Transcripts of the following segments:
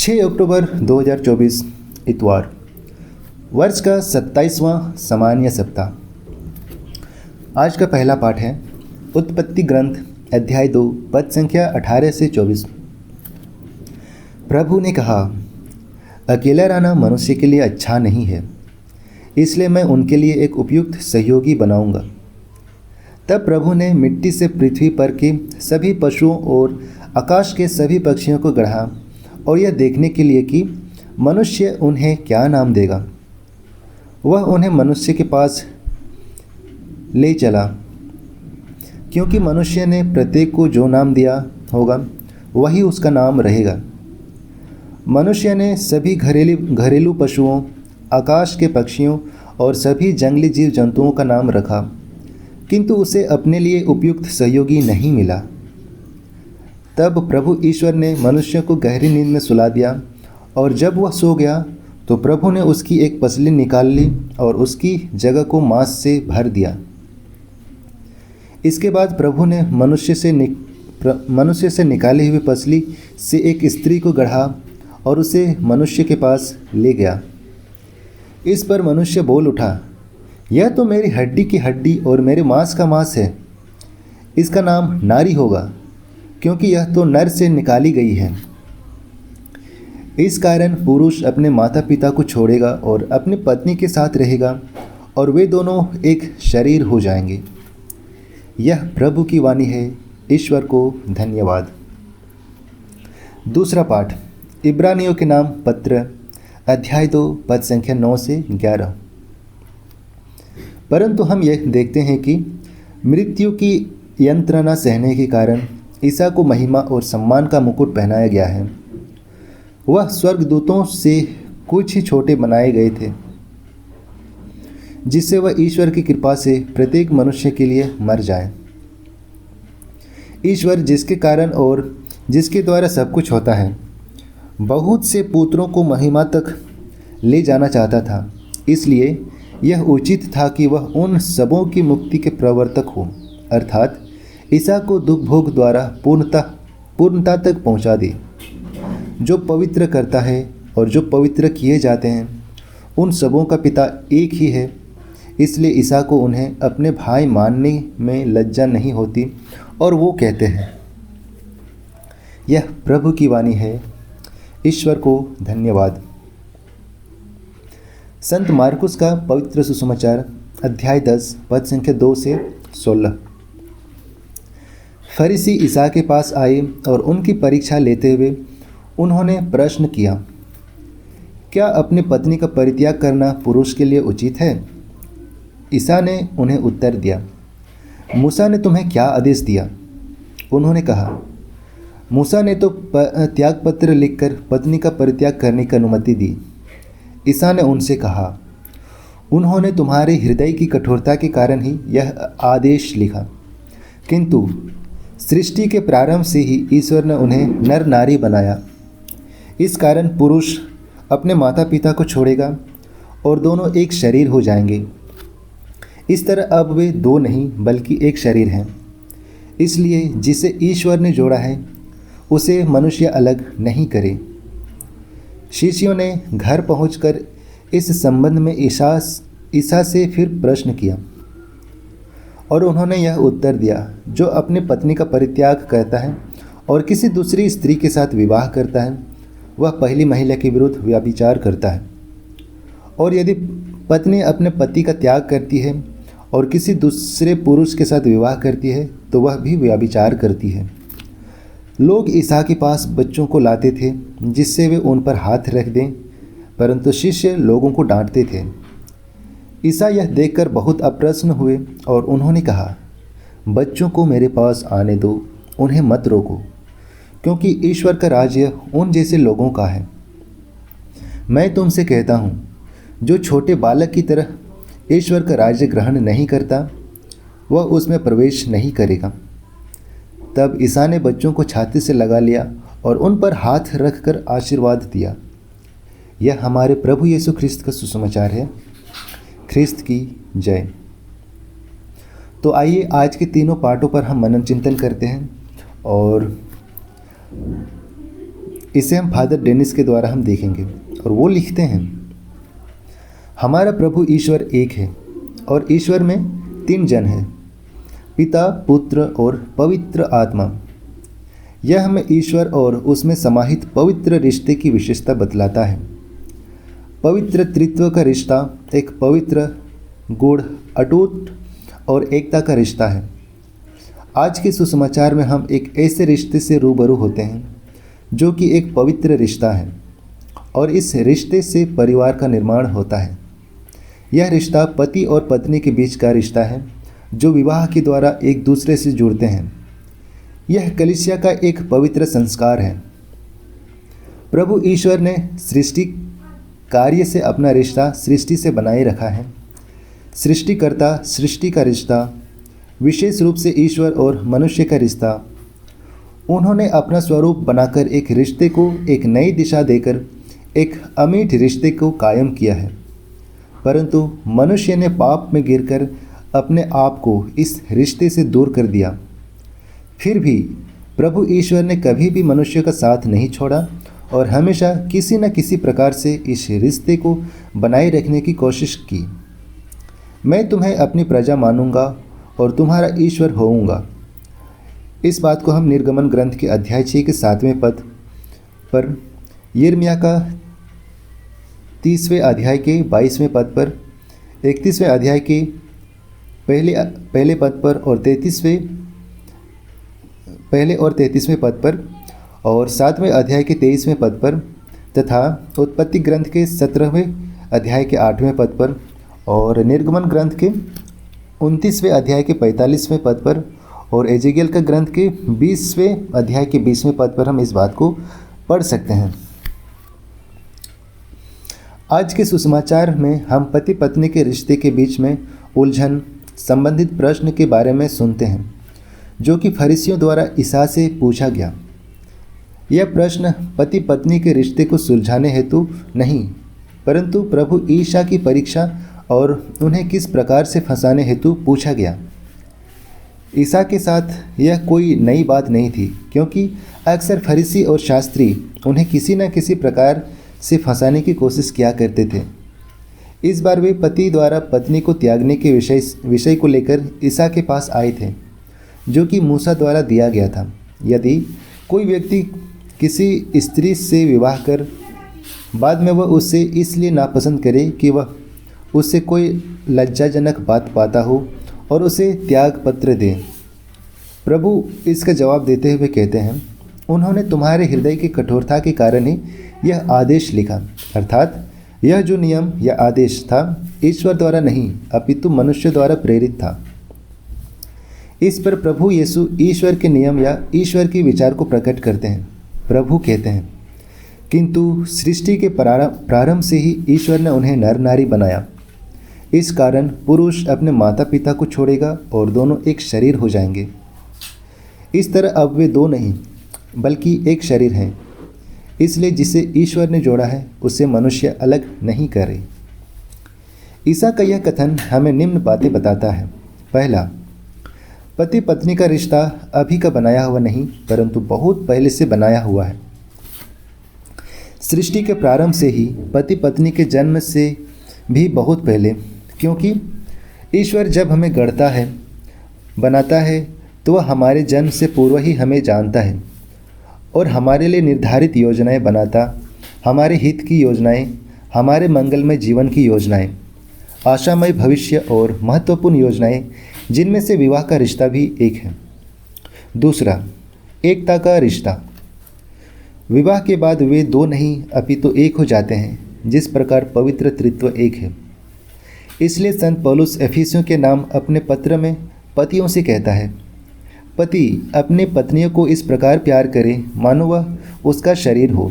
6 अक्टूबर 2024 इतवार, वर्ष का 27वां सामान्य सप्ताह। आज का पहला पाठ है उत्पत्ति ग्रंथ अध्याय 2 पद संख्या 18 से 24। प्रभु ने कहा, अकेला रहना मनुष्य के लिए अच्छा नहीं है, इसलिए मैं उनके लिए एक उपयुक्त सहयोगी बनाऊंगा। तब प्रभु ने मिट्टी से पृथ्वी पर के सभी पशुओं और आकाश के सभी पक्षियों को गढ़ा और यह देखने के लिए कि मनुष्य उन्हें क्या नाम देगा। वह उन्हें मनुष्य के पास ले चला, क्योंकि मनुष्य ने प्रत्येक को जो नाम दिया होगा वही उसका नाम रहेगा। मनुष्य ने सभी घरेलू पशुओं, आकाश के पक्षियों और सभी जंगली जीव जंतुओं का नाम रखा, किंतु उसे अपने लिए उपयुक्त सहयोगी नहीं मिला। तब प्रभु ईश्वर ने मनुष्य को गहरी नींद में सुला दिया, और जब वह सो गया तो प्रभु ने उसकी एक पसली निकाल ली और उसकी जगह को मांस से भर दिया। इसके बाद प्रभु ने मनुष्य से निकाली हुई पसली से एक स्त्री को गढ़ा और उसे मनुष्य के पास ले गया। इस पर मनुष्य बोल उठा, यह तो मेरी हड्डी की हड्डी और मेरे मांस का मांस है। इसका नाम नारी होगा, क्योंकि यह तो नर से निकाली गई है। इस कारण पुरुष अपने माता पिता को छोड़ेगा और अपनी पत्नी के साथ रहेगा, और वे दोनों एक शरीर हो जाएंगे। यह प्रभु की वाणी है। ईश्वर को धन्यवाद। दूसरा पाठ इब्रानियों के नाम पत्र अध्याय 2 पद संख्या 9 से 11। परंतु हम यह देखते हैं कि मृत्यु की यंत्रणा सहने के कारण ईसा को महिमा और सम्मान का मुकुट पहनाया गया है। वह स्वर्गदूतों से कुछ ही छोटे बनाए गए थे, जिससे वह ईश्वर की कृपा से प्रत्येक मनुष्य के लिए मर जाए। ईश्वर, जिसके कारण और जिसके द्वारा सब कुछ होता है, बहुत से पुत्रों को महिमा तक ले जाना चाहता था। इसलिए यह उचित था कि वह उन सबों की मुक्ति के प्रवर्तक हो, अर्थात ईसा को दुख भोग द्वारा पूर्णता तक पहुंचा दे। जो पवित्र करता है और जो पवित्र किए जाते हैं, उन सबों का पिता एक ही है। इसलिए ईसा को उन्हें अपने भाई मानने में लज्जा नहीं होती, और वो कहते हैं, यह प्रभु की वाणी है। ईश्वर को धन्यवाद। संत मार्कुस का पवित्र सुसमाचार अध्याय 10 पद संख्या 2 से 16। फरीसी ईसा के पास आए और उनकी परीक्षा लेते हुए उन्होंने प्रश्न किया, क्या अपनी पत्नी का परित्याग करना पुरुष के लिए उचित है? ईसा ने उन्हें उत्तर दिया, मूसा ने तुम्हें क्या आदेश दिया? उन्होंने कहा, मूसा ने तो त्यागपत्र लिखकर पत्नी का परित्याग करने की अनुमति दी। ईसा ने उनसे कहा, उन्होंने तुम्हारे हृदय की कठोरता के कारण ही यह आदेश लिखा, किंतु सृष्टि के प्रारंभ से ही ईश्वर ने उन्हें नर नारी बनाया। इस कारण पुरुष अपने माता पिता को छोड़ेगा और दोनों एक शरीर हो जाएंगे। इस तरह अब वे दो नहीं बल्कि एक शरीर हैं। इसलिए जिसे ईश्वर ने जोड़ा है उसे मनुष्य अलग नहीं करे। शिष्यों ने घर पहुंचकर इस संबंध में ईसा से फिर प्रश्न किया, और उन्होंने यह उत्तर दिया, जो अपनी पत्नी का परित्याग करता है और किसी दूसरी स्त्री के साथ विवाह करता है, वह पहली महिला के विरुद्ध व्यभिचार करता है। और यदि पत्नी अपने पति का त्याग करती है और किसी दूसरे पुरुष के साथ विवाह करती है, तो वह भी व्यभिचार करती है। लोग ईसा के पास बच्चों को लाते थे जिससे वे उन पर हाथ रख दें, परंतु शिष्य लोगों को डांटते थे। ईसा यह देखकर बहुत अप्रसन्न हुए और उन्होंने कहा, बच्चों को मेरे पास आने दो, उन्हें मत रोको, क्योंकि ईश्वर का राज्य उन जैसे लोगों का है। मैं तुमसे कहता हूँ, जो छोटे बालक की तरह ईश्वर का राज्य ग्रहण नहीं करता, वह उसमें प्रवेश नहीं करेगा। तब ईसा ने बच्चों को छाती से लगा लिया और उन पर हाथ रखकर आशीर्वाद दिया। यह हमारे प्रभु यीशु ख्रिस्त का सुसमाचार है। ख्रिस्त की जय। तो आइए आज के तीनों पाठों पर हम मनन चिंतन करते हैं, और इसे हम फादर डेनिस के द्वारा हम देखेंगे और वो लिखते हैं, हमारा प्रभु ईश्वर एक है और ईश्वर में 3 जन हैं, पिता, पुत्र और पवित्र आत्मा। यह हमें ईश्वर और उसमें समाहित पवित्र रिश्ते की विशेषता बतलाता है। पवित्र त्रित्व का रिश्ता एक पवित्र, गूढ़, अटूट और एकता का रिश्ता है। आज के सुसमाचार में हम एक ऐसे रिश्ते से रूबरू होते हैं जो कि एक पवित्र रिश्ता है और इस रिश्ते से परिवार का निर्माण होता है। यह रिश्ता पति और पत्नी के बीच का रिश्ता है जो विवाह के द्वारा एक दूसरे से जुड़ते हैं। यह कलीसिया का एक पवित्र संस्कार है। प्रभु ईश्वर ने सृष्टि कार्य से अपना रिश्ता सृष्टि से बनाए रखा है। सृष्टिकर्ता सृष्टि का रिश्ता, विशेष रूप से ईश्वर और मनुष्य का रिश्ता, उन्होंने अपना स्वरूप बनाकर एक रिश्ते को एक नई दिशा देकर एक अमिट रिश्ते को कायम किया है। परंतु मनुष्य ने पाप में गिरकर अपने आप को इस रिश्ते से दूर कर दिया। फिर भी प्रभु ईश्वर ने कभी भी मनुष्य का साथ नहीं छोड़ा और हमेशा किसी न किसी प्रकार से इस रिश्ते को बनाए रखने की कोशिश की। मैं तुम्हें अपनी प्रजा मानूंगा और तुम्हारा ईश्वर होऊंगा। इस बात को हम निर्गमन ग्रंथ के अध्याय 6 के 7वें पद पर, यिर्मयाह का 30वें अध्याय के 22वें पद पर, 31वें अध्याय के पहले पद पर और 33वें पद पर और 7वें अध्याय के 23वें पद पर तथा उत्पत्ति ग्रंथ के 17वें अध्याय के 8वें पद पर और निर्गमन ग्रंथ के 29वें अध्याय के 45वें पद पर और एजेकियल का ग्रंथ के 20वें अध्याय के 20वें पद पर हम इस बात को पढ़ सकते हैं। आज के सुसमाचार में हम पति पत्नी के रिश्ते के बीच में उलझन संबंधित प्रश्न के बारे में सुनते हैं जो कि फरीसियों द्वारा ईसा से पूछा गया। यह प्रश्न पति पत्नी के रिश्ते को सुलझाने हेतु नहीं, परंतु प्रभु ईसा की परीक्षा और उन्हें किस प्रकार से फंसाने हेतु पूछा गया। ईसा के साथ यह कोई नई बात नहीं थी, क्योंकि अक्सर फरीसी और शास्त्री उन्हें किसी न किसी प्रकार से फंसाने की कोशिश किया करते थे। इस बार वे पति द्वारा पत्नी को त्यागने के विषय को लेकर ईसा के पास आए थे, जो कि मूसा द्वारा दिया गया था। यदि कोई व्यक्ति किसी स्त्री से विवाह कर बाद में वह उससे इसलिए नापसंद करे कि वह उससे कोई लज्जाजनक बात पाता हो और उसे त्याग पत्र दे, प्रभु इसका जवाब देते हुए कहते हैं, उन्होंने तुम्हारे हृदय की कठोरता के कारण ही यह आदेश लिखा। अर्थात यह जो नियम या आदेश था ईश्वर द्वारा नहीं अपितु मनुष्य द्वारा प्रेरित था। इस पर प्रभु यीशु ईश्वर के नियम या ईश्वर के विचार को प्रकट करते हैं। प्रभु कहते हैं, किंतु सृष्टि के प्रारंभ से ही ईश्वर ने उन्हें नर नारी बनाया। इस कारण पुरुष अपने माता पिता को छोड़ेगा और दोनों एक शरीर हो जाएंगे। इस तरह अब वे दो नहीं बल्कि एक शरीर हैं। इसलिए जिसे ईश्वर ने जोड़ा है उसे मनुष्य अलग नहीं करे। ईसा का यह कथन हमें निम्न बातें बताता है। पहला, पति पत्नी का रिश्ता अभी का बनाया हुआ नहीं परंतु बहुत पहले से बनाया हुआ है। सृष्टि के प्रारंभ से ही, पति पत्नी के जन्म से भी बहुत पहले, क्योंकि ईश्वर जब हमें गढ़ता है, बनाता है, तो वह हमारे जन्म से पूर्व ही हमें जानता है और हमारे लिए निर्धारित योजनाएं बनाता, हमारे हित की योजनाएं, हमारे मंगलमय जीवन की योजनाएं, आशामय भविष्य और महत्वपूर्ण योजनाएं, जिनमें से विवाह का रिश्ता भी एक है। दूसरा, एकता का रिश्ता। विवाह के बाद वे दो नहीं अपितु एक हो जाते हैं, जिस प्रकार पवित्र त्रित्व एक है। इसलिए संत पौलुस एफिसियों के नाम अपने पत्र में पतियों से कहता है, पति अपने पत्नियों को इस प्रकार प्यार करे मानो वह उसका शरीर हो।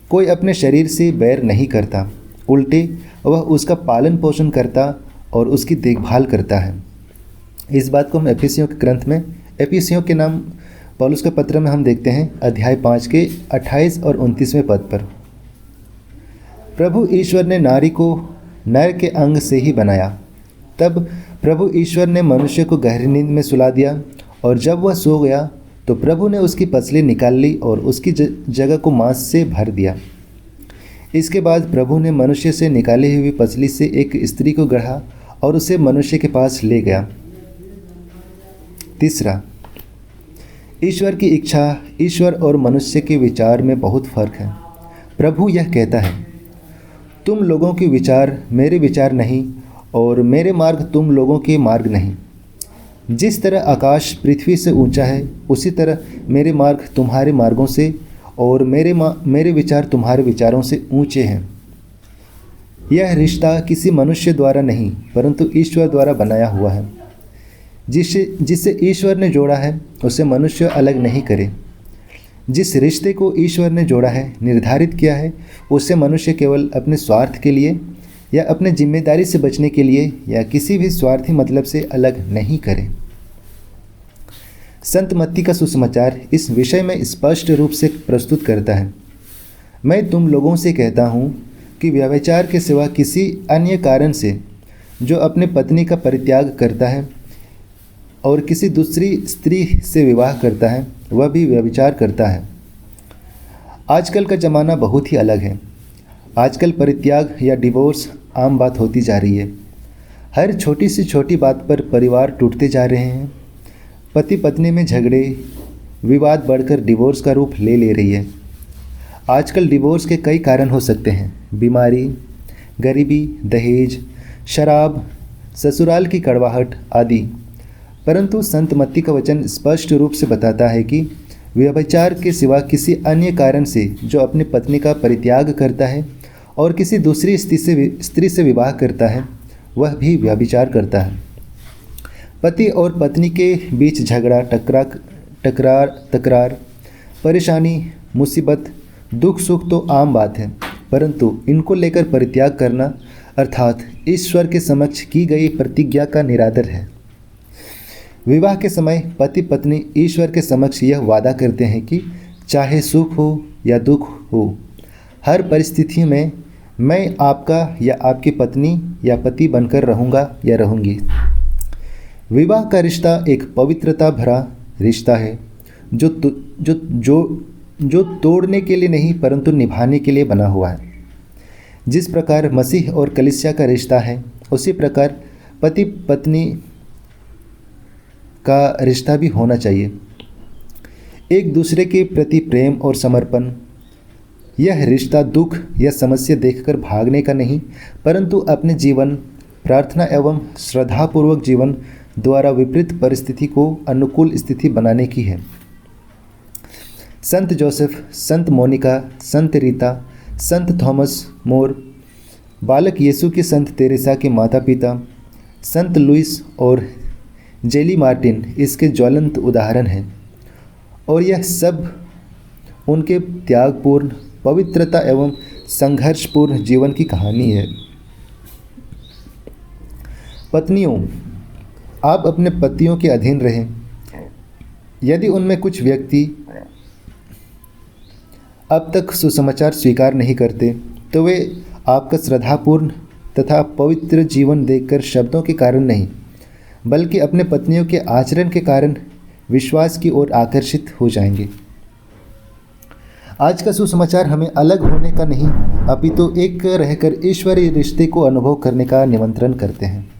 कोई अपने शरीर से बैर नहीं करता, उल्टे वह उसका पालन पोषण करता और उसकी देखभाल करता है। इस बात को हम एफिसियों के ग्रंथ में, एफिसियों के नाम पौलुस के पत्र में हम देखते हैं अध्याय 5 के 28 और 29वें पद पर। प्रभु ईश्वर ने नारी को नर के अंग से ही बनाया। तब प्रभु ईश्वर ने मनुष्य को गहरी नींद में सुला दिया और जब वह सो गया तो प्रभु ने उसकी पसली निकाल ली और उसकी जगह को मांस से भर दिया। इसके बाद प्रभु ने मनुष्य से निकाली हुई पसली से एक स्त्री को गढ़ा और उसे मनुष्य के पास ले गया। तीसरा, ईश्वर की इच्छा। ईश्वर और मनुष्य के विचार में बहुत फर्क है। प्रभु यह कहता है, तुम लोगों के विचार मेरे विचार नहीं और मेरे मार्ग तुम लोगों के मार्ग नहीं। जिस तरह आकाश पृथ्वी से ऊंचा है, उसी तरह मेरे मार्ग तुम्हारे मार्गों से और मेरे विचार तुम्हारे विचारों से ऊंचे हैं। यह रिश्ता किसी मनुष्य द्वारा नहीं परंतु ईश्वर द्वारा बनाया हुआ है। जिसे ईश्वर ने जोड़ा है उसे मनुष्य अलग नहीं करे। जिस रिश्ते को ईश्वर ने जोड़ा है, निर्धारित किया है, उसे मनुष्य केवल अपने स्वार्थ के लिए या अपने जिम्मेदारी से बचने के लिए या किसी भी स्वार्थी मतलब से अलग नहीं करे। संत मत्ती का सुसमाचार इस विषय में स्पष्ट रूप से प्रस्तुत करता है। मैं तुम लोगों से कहता हूँ कि व्यभिचार के सिवा किसी अन्य कारण से जो अपनी पत्नी का परित्याग करता है और किसी दूसरी स्त्री से विवाह करता है, वह भी व्यभिचार करता है। आजकल का ज़माना बहुत ही अलग है। आजकल परित्याग या डिवोर्स आम बात होती जा रही है। हर छोटी से छोटी बात पर परिवार टूटते जा रहे हैं। पति पत्नी में झगड़े, विवाद बढ़कर डिवोर्स का रूप ले रही है। आजकल डिवोर्स के कई कारण हो सकते हैं: बीमारी, गरीबी, दहेज, शराब, ससुराल की कड़वाहट आदि। परंतु संत मत्ती का वचन स्पष्ट रूप से बताता है कि व्यभिचार के सिवा किसी अन्य कारण से जो अपनी पत्नी का परित्याग करता है और किसी दूसरी स्त्री से विवाह करता है, वह भी व्यभिचार करता है। पति और पत्नी के बीच झगड़ा, तकरार, परेशानी, मुसीबत, दुख सुख तो आम बात है, परंतु इनको लेकर परित्याग करना अर्थात ईश्वर के समक्ष की गई प्रतिज्ञा का निरादर है। विवाह के समय पति पत्नी ईश्वर के समक्ष यह वादा करते हैं कि चाहे सुख हो या दुख हो, हर परिस्थिति में मैं आपका या आपकी पत्नी या पति बनकर रहूँगा या रहूँगी। विवाह का रिश्ता एक पवित्रता भरा रिश्ता है जो तोड़ने के लिए नहीं परंतु निभाने के लिए बना हुआ है। जिस प्रकार मसीह और कलीसिया का रिश्ता है, उसी प्रकार पति पत्नी का रिश्ता भी होना चाहिए। एक दूसरे के प्रति प्रेम और समर्पण। यह रिश्ता दुख या समस्या देखकर भागने का नहीं परंतु अपने जीवन, प्रार्थना एवं श्रद्धापूर्वक जीवन द्वारा विपरीत परिस्थिति को अनुकूल स्थिति बनाने की है। संत जोसेफ, संत मोनिका, संत रीता, संत थॉमस मोर, बालक यीशु के संत तेरेसा के माता पिता, संत लुइस और जेली मार्टिन इसके ज्वलंत उदाहरण हैं और यह सब उनके त्यागपूर्ण, पवित्रता एवं संघर्षपूर्ण जीवन की कहानी है। पत्नियों, आप अपने पतियों के अधीन रहें। यदि उनमें कुछ व्यक्ति अब तक सुसमाचार स्वीकार नहीं करते तो वे आपका श्रद्धापूर्ण तथा पवित्र जीवन देखकर शब्दों के कारण नहीं बल्कि अपने पत्नियों के आचरण के कारण विश्वास की ओर आकर्षित हो जाएंगे। आज का सुसमाचार हमें अलग होने का नहीं अपितु एक रहकर ईश्वरीय रिश्ते को अनुभव करने का निमंत्रण करते हैं।